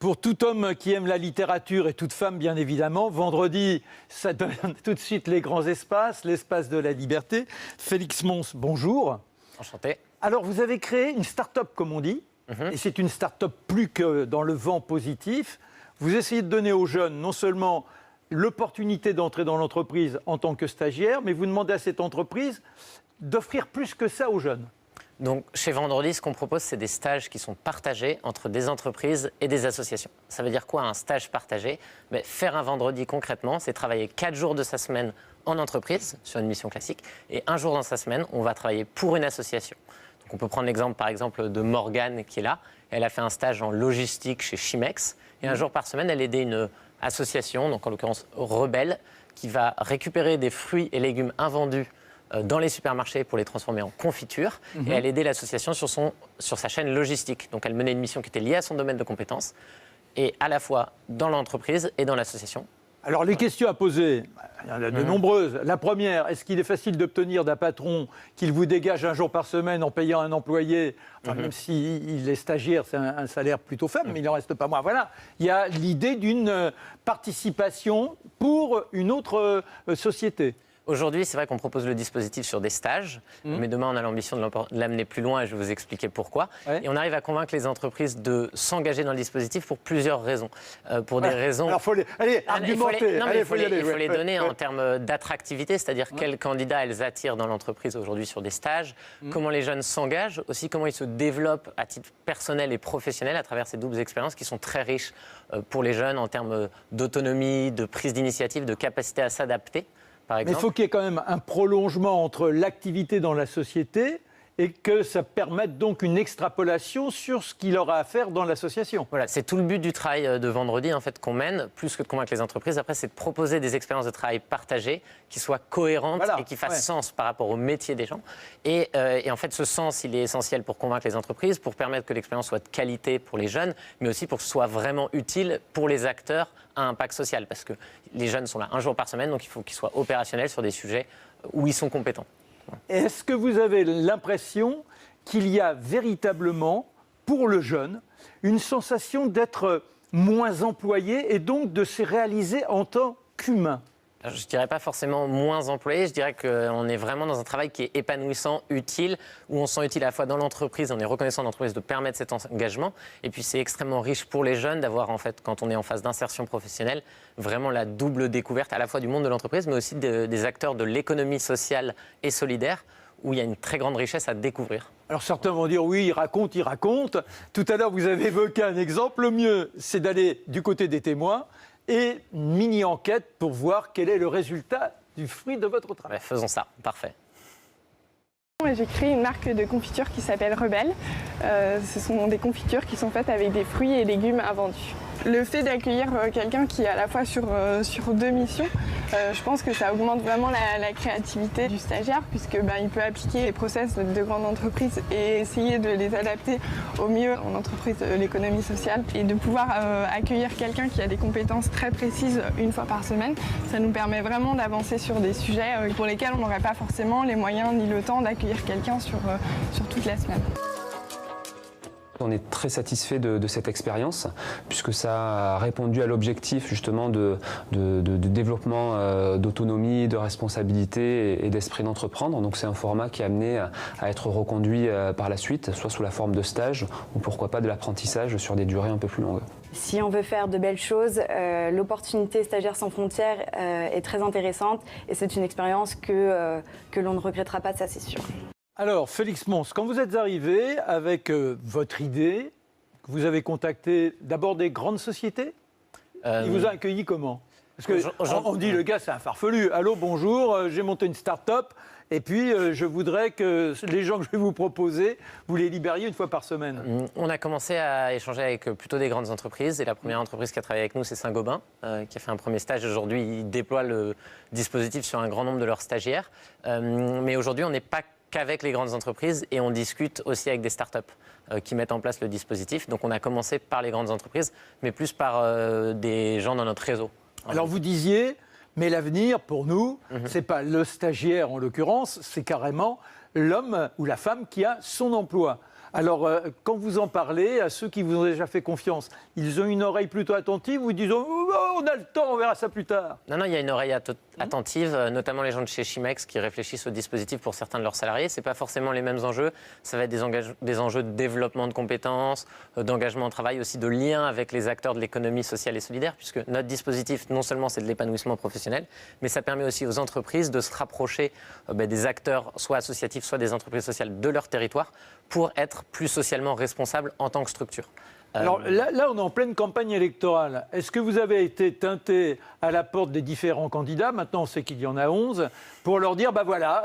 Pour tout homme qui aime la littérature et toute femme, bien évidemment, vendredi, ça donne tout de suite les grands espaces, l'espace de la liberté. Félix Mons, bonjour. Enchanté. Alors, vous avez créé une start-up, comme on dit, et c'est une start-up plus que dans le vent positif. Vous essayez de donner aux jeunes non seulement l'opportunité d'entrer dans l'entreprise en tant que stagiaire, mais vous demandez à cette entreprise d'offrir plus que ça aux jeunes. Donc, chez Vendredi, ce qu'on propose, c'est des stages qui sont partagés entre des entreprises et des associations. Ça veut dire quoi, un stage partagé? Faire un vendredi, concrètement, c'est travailler 4 jours de sa semaine en entreprise, sur une mission classique, et 1 jour dans sa semaine, on va travailler pour une association. Donc, on peut prendre l'exemple, par exemple, de Morgane, qui est là. Elle a fait un stage en logistique chez Chimex, et 1 jour par semaine, elle aidait une association, donc en l'occurrence Rebelle, qui va récupérer des fruits et légumes invendus dans les supermarchés pour les transformer en confiture. Et elle aidait l'association sur sa chaîne logistique. Donc elle menait une mission qui était liée à son domaine de compétences, et à la fois dans l'entreprise et dans l'association. Alors les questions à poser, il y en a de nombreuses. La première, est-ce qu'il est facile d'obtenir d'un patron qu'il vous dégage 1 jour par semaine en payant un employé, même s'il est stagiaire, c'est un salaire plutôt faible, mais il n'en reste pas moins. Voilà, il y a l'idée d'une participation pour une autre société. Aujourd'hui, c'est vrai qu'on propose le dispositif sur des stages, mais demain, on a l'ambition de l'amener plus loin et je vais vous expliquer pourquoi. Ouais. Et on arrive à convaincre les entreprises de s'engager dans le dispositif pour plusieurs raisons. Pour des raisons... Alors, argumenter. Il faut les donner en termes d'attractivité, c'est-à-dire quels candidats elles attirent dans l'entreprise aujourd'hui sur des stages, comment les jeunes s'engagent, aussi comment ils se développent à titre personnel et professionnel à travers ces doubles expériences qui sont très riches pour les jeunes en termes d'autonomie, de prise d'initiative, de capacité à s'adapter. Mais il faut qu'il y ait quand même un prolongement entre l'activité dans la société et que ça permette donc une extrapolation sur ce qu'il aura à faire dans l'association. Voilà, c'est tout le but du travail de Vendredi en fait, qu'on mène, plus que de convaincre les entreprises. Après, c'est de proposer des expériences de travail partagées qui soient cohérentes et qui fassent sens par rapport au métier des gens. Et en fait, ce sens, il est essentiel pour convaincre les entreprises, pour permettre que l'expérience soit de qualité pour les jeunes, mais aussi pour que ce soit vraiment utile pour les acteurs à impact social. Parce que les jeunes sont là 1 jour par semaine, donc il faut qu'ils soient opérationnels sur des sujets où ils sont compétents. Est-ce que vous avez l'impression qu'il y a véritablement, pour le jeune, une sensation d'être moins employé et donc de se réaliser en tant qu'humain ? Je ne dirais pas forcément moins employé, je dirais qu'on est vraiment dans un travail qui est épanouissant, utile, où on se sent utile à la fois dans l'entreprise, on est reconnaissant d'entreprise de permettre cet engagement, et puis c'est extrêmement riche pour les jeunes d'avoir, en fait, quand on est en phase d'insertion professionnelle, vraiment la double découverte à la fois du monde de l'entreprise, mais aussi des acteurs de l'économie sociale et solidaire, où il y a une très grande richesse à découvrir. Alors certains vont dire oui, il raconte. Tout à l'heure, vous avez évoqué un exemple. Le mieux, c'est d'aller du côté des témoins et une mini-enquête pour voir quel est le résultat du fruit de votre travail. Faisons ça, parfait. J'ai créé une marque de confiture qui s'appelle Rebelle. Ce sont des confitures qui sont faites avec des fruits et légumes invendus. Le fait d'accueillir quelqu'un qui est à la fois sur 2 missions, je pense que ça augmente vraiment la créativité du stagiaire puisque il peut appliquer les process de grandes entreprises et essayer de les adapter au mieux en entreprise de l'économie sociale et de pouvoir accueillir quelqu'un qui a des compétences très précises 1 fois par semaine. Ça nous permet vraiment d'avancer sur des sujets pour lesquels on n'aurait pas forcément les moyens ni le temps d'accueillir quelqu'un sur toute la semaine. On est très satisfait de cette expérience puisque ça a répondu à l'objectif justement de développement d'autonomie, de responsabilité et d'esprit d'entreprendre. Donc c'est un format qui est amené à être reconduit par la suite, soit sous la forme de stage ou pourquoi pas de l'apprentissage sur des durées un peu plus longues. Si on veut faire de belles choses, l'opportunité Stagiaires sans frontières est très intéressante et c'est une expérience que l'on ne regrettera pas, ça c'est sûr. Alors, Félix Mons, quand vous êtes arrivé avec votre idée, vous avez contacté d'abord des grandes sociétés. Ils vous ont accueilli comment? Parce qu'on dit, le gars, c'est un farfelu. Allô, bonjour, j'ai monté une start-up et puis je voudrais que les gens que je vais vous proposer, vous les libériez 1 fois par semaine. On a commencé à échanger avec plutôt des grandes entreprises. Et la première entreprise qui a travaillé avec nous, c'est Saint-Gobain, qui a fait un premier stage. Aujourd'hui, ils déploient le dispositif sur un grand nombre de leurs stagiaires. Mais aujourd'hui, on n'est pas qu'avec les grandes entreprises et on discute aussi avec des startups qui mettent en place le dispositif. Donc on a commencé par les grandes entreprises, mais plus par des gens dans notre réseau. Alors vous disiez, mais l'avenir pour nous, c'est pas le stagiaire en l'occurrence, c'est carrément l'homme ou la femme qui a son emploi. Alors, quand vous en parlez à ceux qui vous ont déjà fait confiance, ils ont une oreille plutôt attentive ou ils disent oh, on a le temps, on verra ça plus tard? Non, il y a une oreille attentive, notamment les gens de chez Chimex qui réfléchissent au dispositif pour certains de leurs salariés. Ce n'est pas forcément les mêmes enjeux. Ça va être des enjeux de développement de compétences, d'engagement au travail, aussi de lien avec les acteurs de l'économie sociale et solidaire, puisque notre dispositif, non seulement c'est de l'épanouissement professionnel, mais ça permet aussi aux entreprises de se rapprocher des acteurs, soit associatifs, soit des entreprises sociales de leur territoire, pour être plus socialement responsables en tant que structure. Alors là, on est en pleine campagne électorale. Est-ce que vous avez été teinté à la porte des différents candidats, maintenant on sait qu'il y en a 11, pour leur dire, voilà,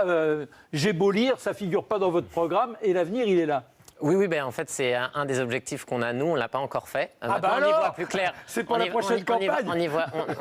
j'ai beau lire, ça ne figure pas dans votre programme et l'avenir, il est là? Oui, en fait, c'est un des objectifs qu'on a, nous, on ne l'a pas encore fait. On y voit plus clair. C'est pour la prochaine campagne. On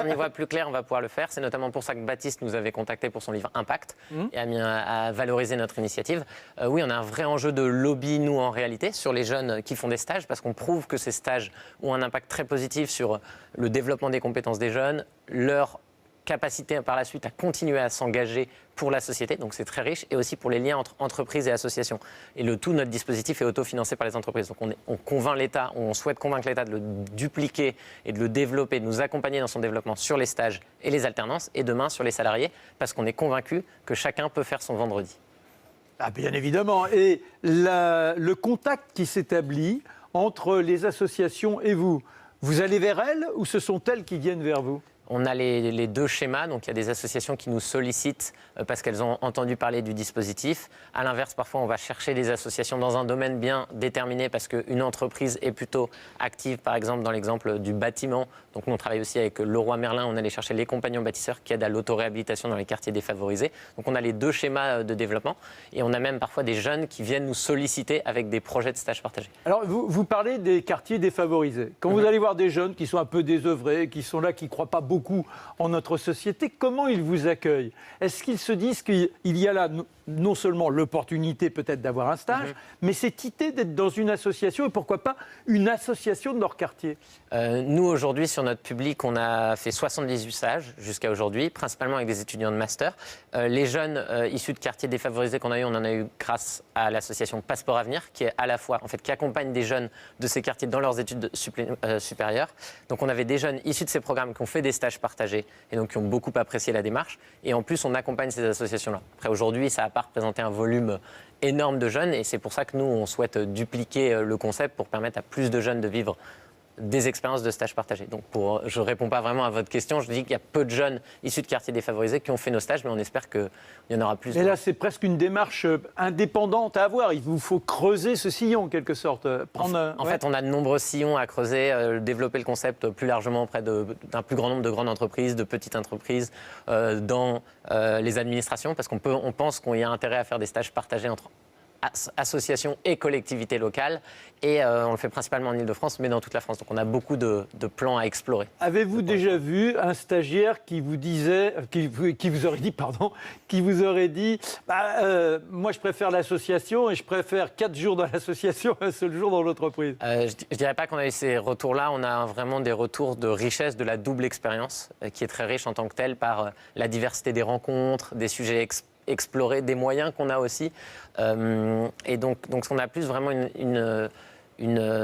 y voit plus clair, on va pouvoir le faire. C'est notamment pour ça que Baptiste nous avait contacté pour son livre Impact et a mis à valoriser notre initiative. Oui, on a un vrai enjeu de lobby, nous, en réalité, sur les jeunes qui font des stages, parce qu'on prouve que ces stages ont un impact très positif sur le développement des compétences des jeunes, leur capacité par la suite à continuer à s'engager pour la société, donc c'est très riche, et aussi pour les liens entre entreprises et associations. Et notre dispositif est autofinancé par les entreprises. Donc on convainc l'État, on souhaite convaincre l'État de le dupliquer et de le développer, de nous accompagner dans son développement sur les stages et les alternances, et demain sur les salariés, parce qu'on est convaincu que chacun peut faire son vendredi. Ah, bien évidemment. Et le contact qui s'établit entre les associations et vous, vous allez vers elles ou ce sont elles qui viennent vers vous ? On a les deux schémas, donc il y a des associations qui nous sollicitent parce qu'elles ont entendu parler du dispositif. À l'inverse, parfois on va chercher des associations dans un domaine bien déterminé parce qu'une entreprise est plutôt active, par exemple dans l'exemple du bâtiment. Donc nous on travaille aussi avec Leroy Merlin, on allait chercher les compagnons bâtisseurs qui aident à l'autoréhabilitation dans les quartiers défavorisés. Donc on a les deux schémas de développement et on a même parfois des jeunes qui viennent nous solliciter avec des projets de stage partagés. Alors vous parlez des quartiers défavorisés. Quand vous allez voir des jeunes qui sont un peu désœuvrés, qui sont là, qui ne croient pas beaucoup en notre société, comment ils vous accueillent? Est-ce qu'ils se disent qu'il y a là non seulement l'opportunité peut-être d'avoir un stage, mais cette idée d'être dans une association et pourquoi pas une association de leur quartier? Nous aujourd'hui sur notre public, on a fait 78 stages jusqu'à aujourd'hui, principalement avec des étudiants de master. Les jeunes issus de quartiers défavorisés qu'on a eu, on en a eu grâce à l'association Passeport Avenir, qui est à la fois qui accompagne des jeunes de ces quartiers dans leurs études supérieures. Donc on avait des jeunes issus de ces programmes qui ont fait des stages partagés et donc qui ont beaucoup apprécié la démarche. Et en plus, on accompagne ces associations-là. Après aujourd'hui, ça n'a pas représenté un volume énorme de jeunes et c'est pour ça que nous, on souhaite dupliquer le concept pour permettre à plus de jeunes de vivre des expériences de stage partagés. Donc je ne réponds pas vraiment à votre question, je dis qu'il y a peu de jeunes issus de quartiers défavorisés qui ont fait nos stages, mais on espère qu'il y en aura plus. Mais là, c'est presque une démarche indépendante à avoir. Il vous faut creuser ce sillon, en quelque sorte. En fait, on a de nombreux sillons à creuser, développer le concept plus largement auprès d'un plus grand nombre de grandes entreprises, de petites entreprises, dans les administrations, parce qu'on pense qu'il y a intérêt à faire des stages partagés entre associations et collectivités locales et on le fait principalement en Ile-de-France mais dans toute la France, donc on a beaucoup de plans à explorer. Avez-vous déjà vu un stagiaire qui vous aurait dit moi je préfère l'association et je préfère 4 jours dans l'association un seul jour dans l'entreprise? Je dirais pas qu'on a eu ces retours-là, on a vraiment des retours de richesse de la double expérience qui est très riche en tant que telle par la diversité des rencontres, des sujets explorer, des moyens qu'on a aussi. Et donc on a plus vraiment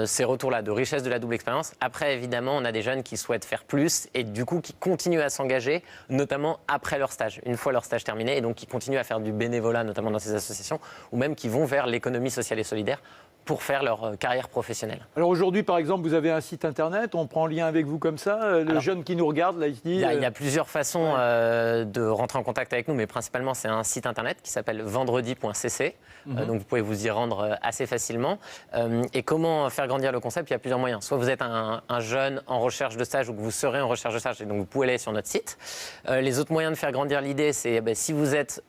ces retours-là de richesse de la double expérience. Après, évidemment, on a des jeunes qui souhaitent faire plus et du coup qui continuent à s'engager, notamment après leur stage, une fois leur stage terminé, et donc qui continuent à faire du bénévolat, notamment dans ces associations, ou même qui vont vers l'économie sociale et solidaire pour faire leur carrière professionnelle. Alors aujourd'hui, par exemple, vous avez un site internet, on prend lien avec vous comme ça, le jeune qui nous regarde, là, il se dit... Il y a plusieurs façons de rentrer en contact avec nous, mais principalement, c'est un site internet qui s'appelle vendredi.cc, donc vous pouvez vous y rendre assez facilement. Et comment faire grandir le concept? Il y a plusieurs moyens. Soit vous êtes un jeune en recherche de stage ou que vous serez en recherche de stage, et donc vous pouvez aller sur notre site. Les autres moyens de faire grandir l'idée, c'est si vous êtes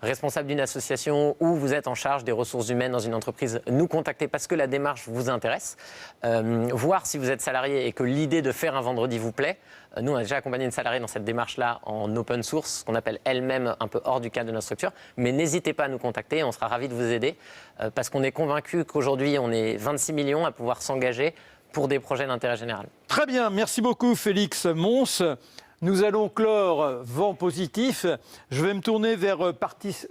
responsable d'une association ou vous êtes en charge des ressources humaines dans une entreprise, nous contacter parce que la démarche vous intéresse, voir si vous êtes salarié et que l'idée de faire un vendredi vous plaît. Nous, on a déjà accompagné une salariée dans cette démarche-là en open source, qu'on appelle elle-même un peu hors du cadre de notre structure. Mais n'hésitez pas à nous contacter, on sera ravis de vous aider parce qu'on est convaincus qu'aujourd'hui, on est 26 millions à pouvoir s'engager pour des projets d'intérêt général. Très bien, merci beaucoup Félix Mons. Nous allons clore Vent Positif. Je vais me tourner vers Patrice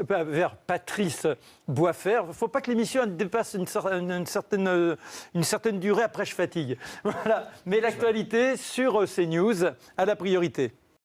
Boisfer. Il ne faut pas que l'émission dépasse une certaine durée, après je fatigue. Voilà. Mais l'actualité sur CNews a la priorité.